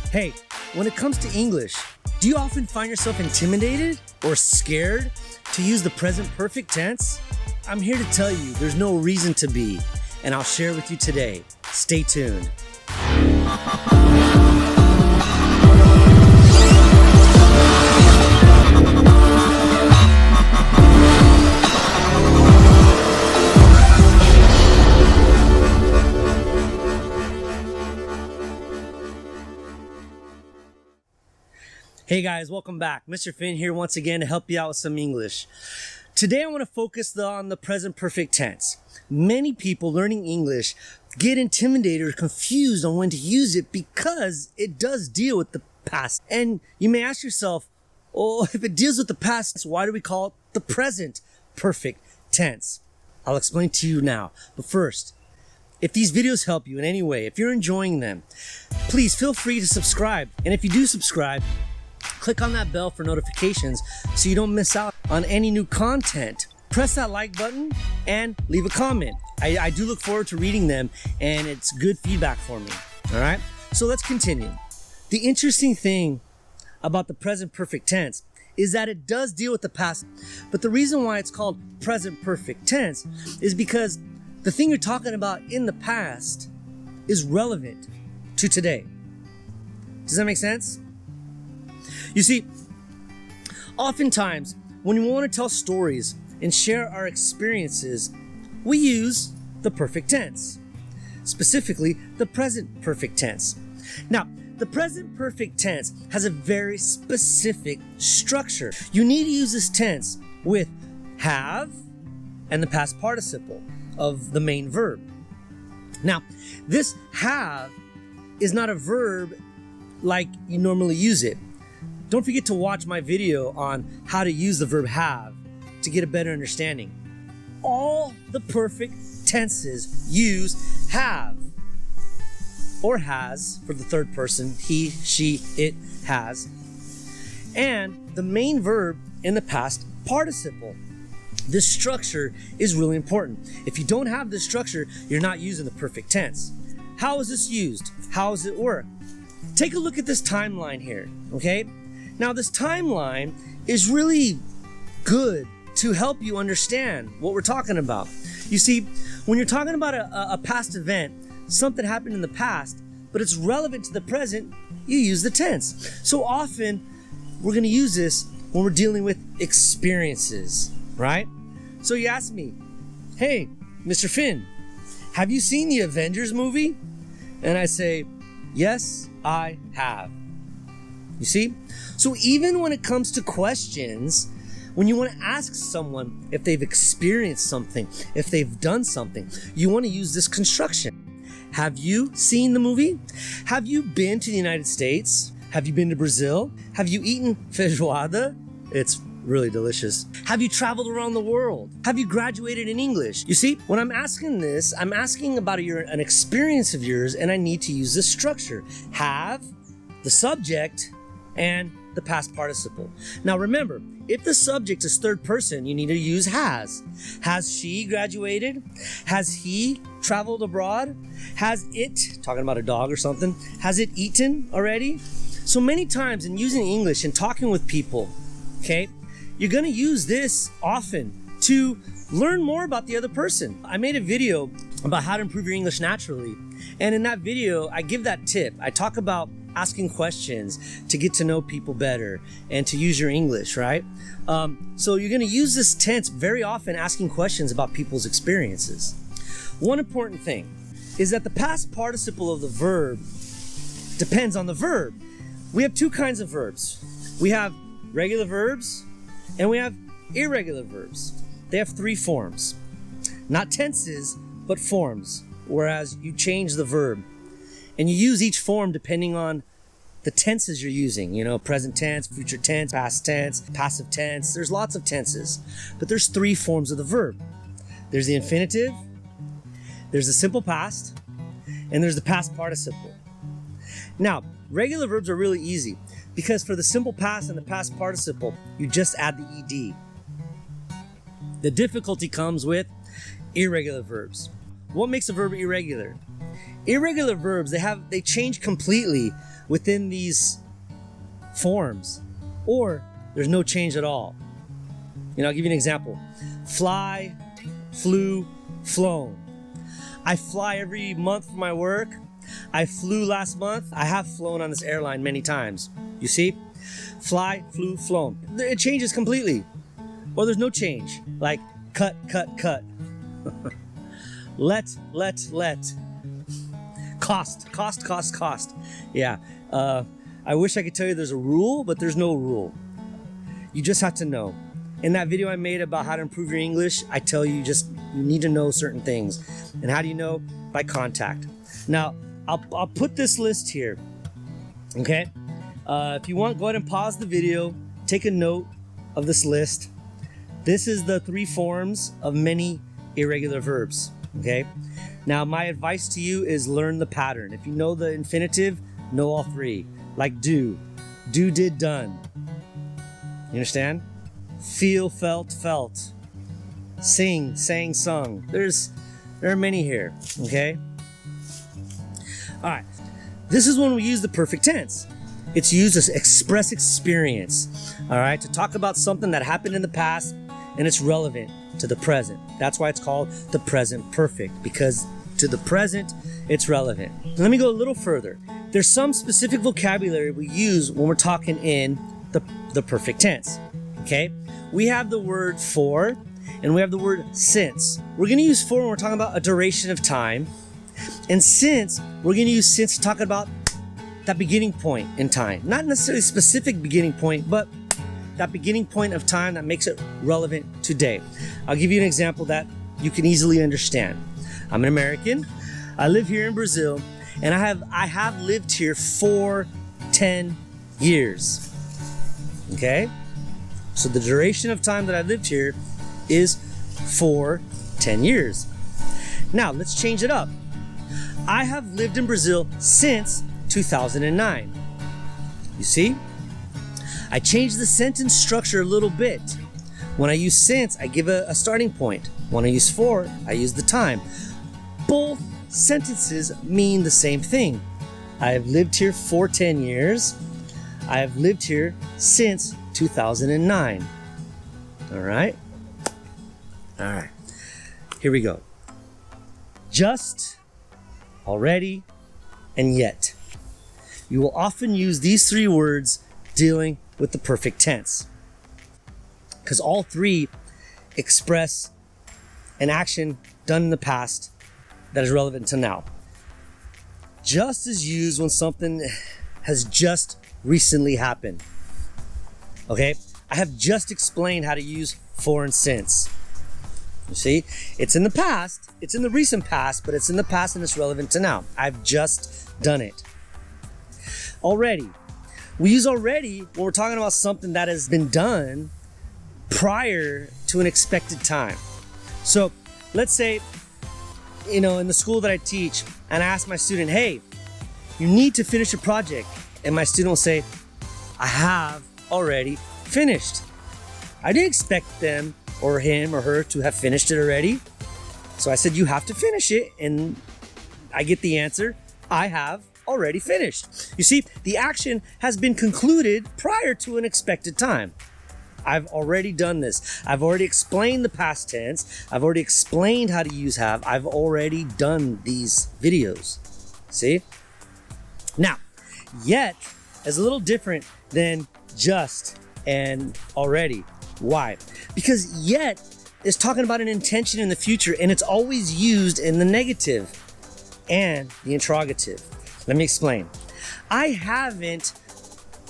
Hey, when it comes to English, do you often find yourself intimidated or scared to use the present perfect tense? I'm here to tell you there's no reason to be, and I'll share with you today. Stay tuned. Hey guys, welcome back. Mr. Finn here once again to help you out with some English. Today I want to focus on the present perfect tense. Many people learning English get intimidated or confused on when to use it because it does deal with the past. And you may ask yourself, oh, if it deals with the past, why do we call it the present perfect tense? I'll explain to you now. But first, if these videos help you in any way, if you're enjoying them, please feel free to subscribe. And if you do subscribe, click on that bell for notifications so you don't miss out on any new content. Press that like button and leave a comment. I do look forward to reading them, and it's good feedback for me. All right, so let's continue. The interesting thing about the present perfect tense is that it does deal with the past, but the reason why it's called present perfect tense is because the thing you're talking about in the past is relevant to today. Does that make sense? You see, oftentimes when we want to tell stories and share our experiences, we use the perfect tense, specifically the present perfect tense. Now, the present perfect tense has a very specific structure. You need to use this tense with have and the past participle of the main verb. Now, this have is not a verb like you normally use it. Don't forget to watch my video on how to use the verb have to get a better understanding. All the perfect tenses use have or has for the third person, he, she, it, has, and the main verb in the past participle. This structure is really important. If you don't have this structure, you're not using the perfect tense. How is this used? How does it work? Take a look at this timeline here, okay? Now, this timeline is really good to help you understand what we're talking about. You see, when you're talking about a past event, something happened in the past, but it's relevant to the present, you use the tense. So often, we're going to use this when we're dealing with experiences, right? So you ask me, hey, Mr. Finn, have you seen the Avengers movie? And I say, yes, I have. You see? So even when it comes to questions, when you want to ask someone if they've experienced something, if they've done something, you want to use this construction. Have you seen the movie? Have you been to the United States? Have you been to Brazil? Have you eaten feijoada? It's really delicious. Have you traveled around the world? Have you graduated in English? You see, when I'm asking this, I'm asking about an experience of yours, and I need to use this structure. Have, the subject, and the past participle. Now remember, if the subject is third person, you need to use has. Has she graduated? Has he traveled abroad? Has it, talking about a dog or something, has it eaten already? So many times in using English and talking with people, okay, you're gonna use this often to learn more about the other person. I made a video about how to improve your English naturally. And in that video, I give that tip. I talk about asking questions to get to know people better and to use your English, right? So you're going to use this tense very often asking questions about people's experiences. One important thing is that the past participle of the verb depends on the verb. We have two kinds of verbs. We have regular verbs and we have irregular verbs. They have three forms. Not tenses, but forms, whereas you change the verb. And you use each form depending on the tenses you're using, you know, present tense, future tense, past tense, passive tense. There's lots of tenses, but there's three forms of the verb. There's the infinitive, there's the simple past, and there's the past participle. Now, regular verbs are really easy because for the simple past and the past participle, you just add the ed. The difficulty comes with irregular verbs. What makes a verb irregular? Irregular verbs, they change completely within these forms, or there's no change at all. I'll give you an example. Fly, flew, flown. I fly every month for my work. I flew last month. I have flown on this airline many times. You see? Fly, flew, flown. It changes completely. Or there's no change. Like cut, cut, cut. Let. Cost. Yeah. I wish I could tell you there's a rule, but there's no rule. You just have to know. In that video I made about how to improve your English, I tell you you need to know certain things. And how do you know? By contact. Now, I'll put this list here. Okay? If you want, go ahead and pause the video, take a note of this list. This is the 3 forms of many irregular verbs. Okay? Now, my advice to you is learn the pattern. If you know the infinitive, know all 3. Like do, did, done. You understand? Feel, felt, felt. Sing, sang, sung. There are many here, okay? All right. This is when we use the perfect tense. It's used to express experience, all right? To talk about something that happened in the past and it's relevant to the present. That's why it's called the present perfect, because to the present, it's relevant. Let me go a little further. There's some specific vocabulary we use when we're talking in the perfect tense, okay? We have the word for, and we have the word since. We're gonna use for when we're talking about a duration of time, and since, we're gonna use since to talk about that beginning point in time. Not necessarily a specific beginning point, but that beginning point of time that makes it relevant today. I'll give you an example that you can easily understand. I'm an American. I live here in Brazil, and I have lived here for 10 years. Okay? So the duration of time that I've lived here is for 10 years. Now, let's change it up. I have lived in Brazil since 2009. You see? I changed the sentence structure a little bit. When I use since, I give a starting point. When I use for, I use the time. Both sentences mean the same thing. I have lived here for 10 years. I have lived here since 2009. All right? All right. Here we go. Just, already, and yet. You will often use these 3 words dealing with the perfect tense, because all 3 express an action done in the past that is relevant to now. Just is used when something has just recently happened. Okay? I have just explained how to use for and since. You see? It's in the past, it's in the recent past, but it's in the past and it's relevant to now. I've just done it. Already. We use already when we're talking about something that has been done prior to an expected time. So let's say, in the school that I teach, and I ask my student, hey, you need to finish a project. And my student will say, I have already finished. I didn't expect them or him or her to have finished it already. So I said, you have to finish it. And I get the answer, I have already finished. You see, the action has been concluded prior to an expected time. I've already done this. I've already explained the past tense. I've already explained how to use have. I've already done these videos. See? Now, yet is a little different than just and already. Why? Because yet is talking about an intention in the future, and it's always used in the negative and the interrogative. Let me explain. I haven't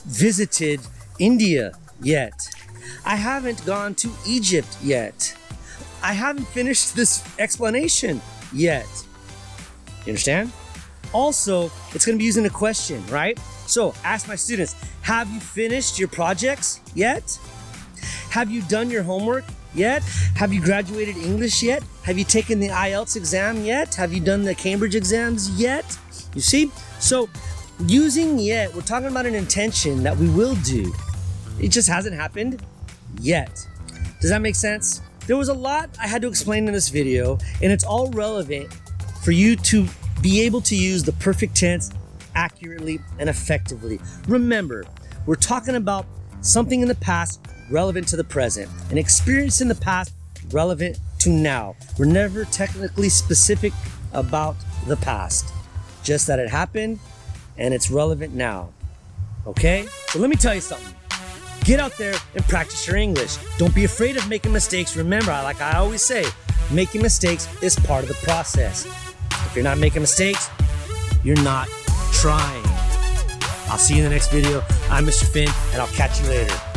visited India yet. I haven't gone to Egypt yet. I haven't finished this explanation yet. You understand? Also, it's going to be using a question, right? So ask my students, have you finished your projects yet? Have you done your homework yet? Have you graduated English yet? Have you taken the IELTS exam yet? Have you done the Cambridge exams yet? You see? So using yet, we're talking about an intention that we will do. It just hasn't happened yet. Does that make sense? There was a lot I had to explain in this video, and it's all relevant for you to be able to use the perfect tense accurately and effectively. Remember, we're talking about something in the past relevant to the present, an experience in the past relevant to now. We're never technically specific about the past, just that it happened and it's relevant now. Okay? So let me tell you something. Get out there and practice your English. Don't be afraid of making mistakes. Remember, like I always say, making mistakes is part of the process. If you're not making mistakes, you're not trying. I'll see you in the next video. I'm Mr. Finn, and I'll catch you later.